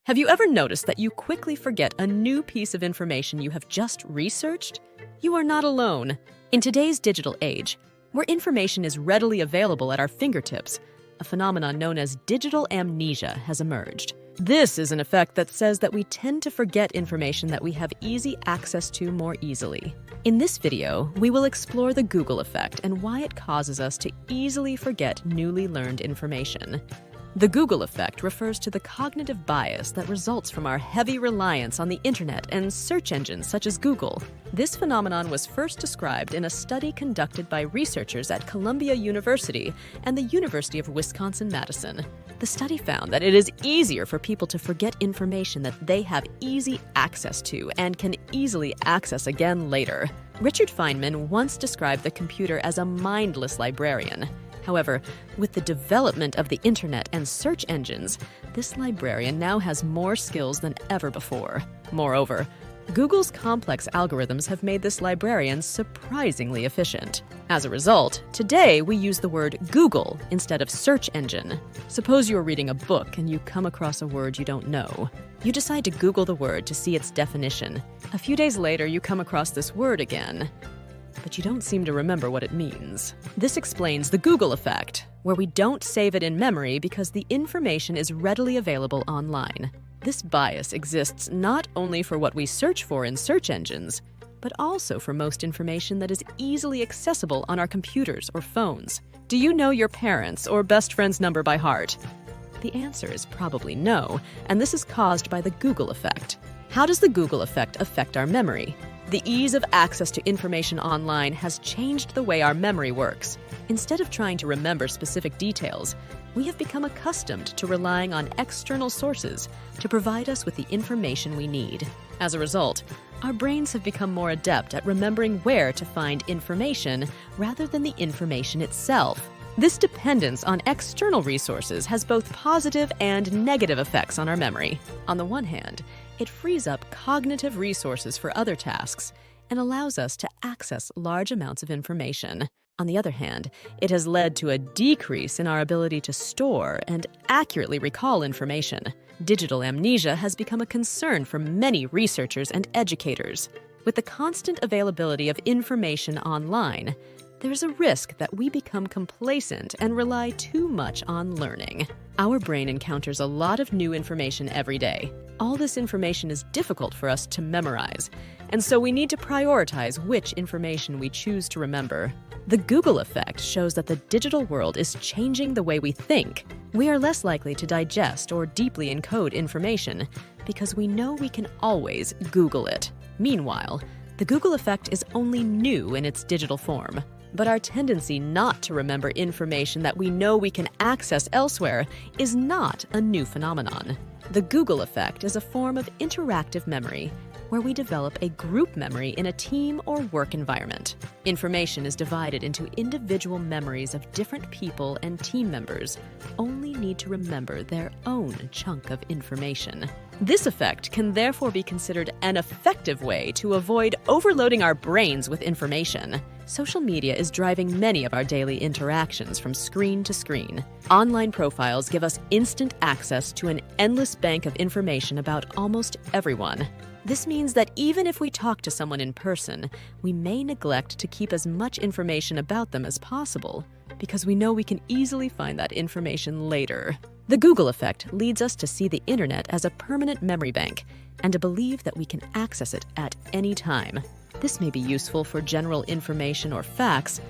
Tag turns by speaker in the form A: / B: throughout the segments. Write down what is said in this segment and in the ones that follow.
A: Have you ever noticed that you quickly forget a new piece of information you have just researched? You are not alone. In today's digital age, where information is readily available at our fingertips, a phenomenon known as digital amnesia has emerged. This is an effect that says that we tend to forget information that we have easy access to more easily. In this video, we will explore the Google effect and why it causes us to easily forget newly learned information. The Google effect refers to the cognitive bias that results from our heavy reliance on the internet and search engines such as Google. This phenomenon was first described in a study conducted by researchers at Columbia University and the University of Wisconsin-Madison. The study found that it is easier for people to forget information that they have easy access to and can easily access again later. Richard Feynman once described the computer as a mindless librarian. However, with the development of the internet and search engines, this librarian now has more skills than ever before. Moreover, Google's complex algorithms have made this librarian surprisingly efficient. As a result, today we use the word Google instead of search engine. Suppose you are reading a book and you come across a word you don't know. You decide to Google the word to see its definition. A few days later, you come across this word again, but you don't seem to remember what it means. This explains the Google effect, where we don't save it in memory because the information is readily available online. This bias exists not only for what we search for in search engines, but also for most information that is easily accessible on our computers or phones. Do you know your parents' or best friend's number by heart? The answer is probably no, and this is caused by the Google effect. How does the Google effect affect our memory? The ease of access to information online has changed the way our memory works. Instead of trying to remember specific details, we have become accustomed to relying on external sources to provide us with the information we need. As a result, our brains have become more adept at remembering where to find information rather than the information itself. This dependence on external resources has both positive and negative effects on our memory. On the one hand, it frees up cognitive resources for other tasks and allows us to access large amounts of information. On the other hand, it has led to a decrease in our ability to store and accurately recall information. Digital amnesia has become a concern for many researchers and educators. With the constant availability of information online, there's a risk that we become complacent and rely too much on learning. Our brain encounters a lot of new information every day. All this information is difficult for us to memorize, and so we need to prioritize which information we choose to remember. The Google effect shows that the digital world is changing the way we think. We are less likely to digest or deeply encode information because we know we can always Google it. Meanwhile, the Google effect is only new in its digital form. But our tendency not to remember information that we know we can access elsewhere is not a new phenomenon. The Google effect is a form of interactive memory where we develop a group memory in a team or work environment. Information is divided into individual memories of different people, and team members only need to remember their own chunk of information. This effect can therefore be considered an effective way to avoid overloading our brains with information. Social media is driving many of our daily interactions from screen to screen. Online profiles give us instant access to an endless bank of information about almost everyone. This means that even if we talk to someone in person, we may neglect to keep as much information about them as possible because we know we can easily find that information later. The Google effect leads us to see the internet as a permanent memory bank and to believe that we can access it at any time. This may be useful for general information or facts,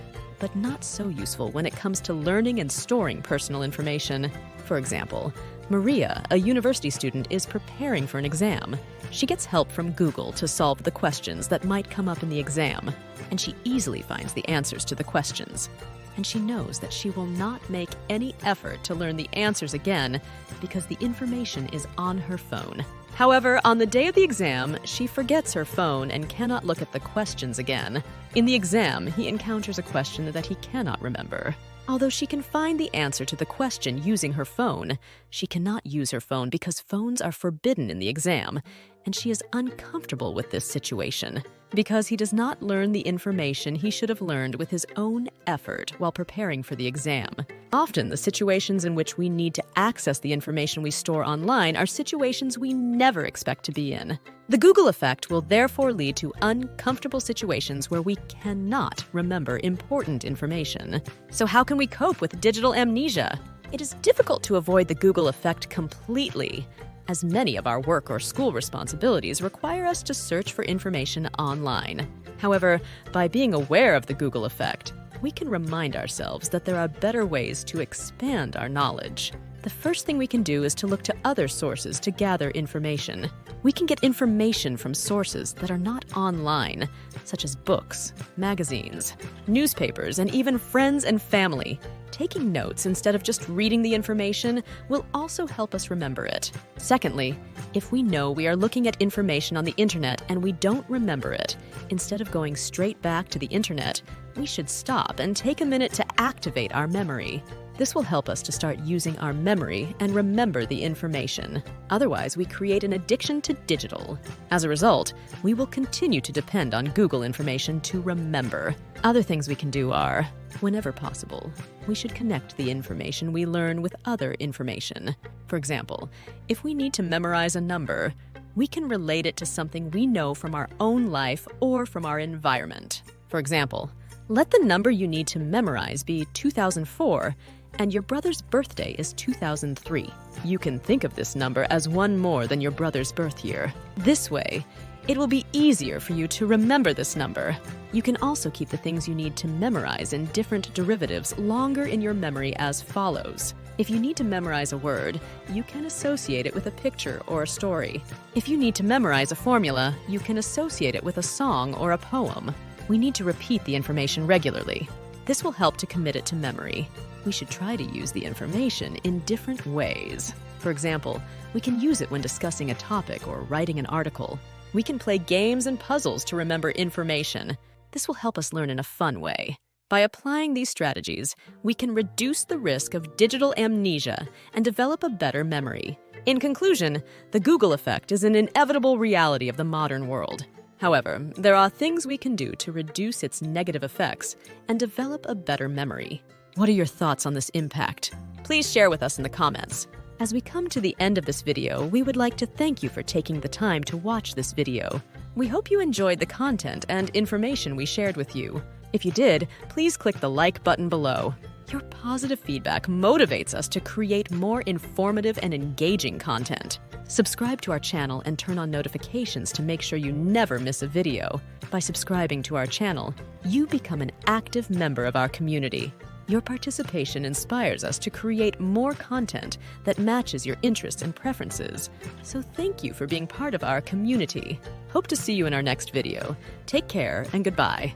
A: but not so useful when it comes to learning and storing personal information. For example, Maria, a university student, is preparing for an exam. She gets help from Google to solve the questions that might come up in the exam, and she easily finds the answers to the questions. And she knows that she will not make any effort to learn the answers again because the information is on her phone. However, on the day of the exam, she forgets her phone and cannot look at the questions again. In the exam, he encounters a question that he cannot remember. Although she can find the answer to the question using her phone, she cannot use her phone because phones are forbidden in the exam, and she is uncomfortable with this situation because he does not learn the information he should have learned with his own effort while preparing for the exam. Often, the situations in which we need to access the information we store online are situations we never expect to be in. The Google effect will therefore lead to uncomfortable situations where we cannot remember important information. So how can we cope with digital amnesia? It is difficult to avoid the Google effect completely, as many of our work or school responsibilities require us to search for information online. However, by being aware of the Google effect, we can remind ourselves that there are better ways to expand our knowledge. The first thing we can do is to look to other sources to gather information. We can get information from sources that are not online, such as books, magazines, newspapers, and even friends and family. Taking notes instead of just reading the information will also help us remember it. Secondly, if we know we are looking at information on the internet and we don't remember it, instead of going straight back to the internet, we should stop and take a minute to activate our memory. This will help us to start using our memory and remember the information. Otherwise, we create an addiction to digital. As a result, we will continue to depend on Google information to remember. Other things we can do are, whenever possible, we should connect the information we learn with other information. For example, if we need to memorize a number, we can relate it to something we know from our own life or from our environment. For example, let the number you need to memorize be 2004, and your brother's birthday is 2003. You can think of this number as one more than your brother's birth year. This way, it will be easier for you to remember this number. You can also keep the things you need to memorize in different derivatives longer in your memory as follows. If you need to memorize a word, you can associate it with a picture or a story. If you need to memorize a formula, you can associate it with a song or a poem. We need to repeat the information regularly. This will help to commit it to memory. We should try to use the information in different ways. For example, we can use it when discussing a topic or writing an article. We can play games and puzzles to remember information. This will help us learn in a fun way. By applying these strategies, we can reduce the risk of digital amnesia and develop a better memory. In conclusion, the Google effect is an inevitable reality of the modern world. However, there are things we can do to reduce its negative effects and develop a better memory. What are your thoughts on this impact? Please share with us in the comments. As we come to the end of this video, we would like to thank you for taking the time to watch this video. We hope you enjoyed the content and information we shared with you. If you did, please click the like button below. Your positive feedback motivates us to create more informative and engaging content. Subscribe to our channel and turn on notifications to make sure you never miss a video. By subscribing to our channel, you become an active member of our community. Your participation inspires us to create more content that matches your interests and preferences. So thank you for being part of our community. Hope to see you in our next video. Take care and goodbye.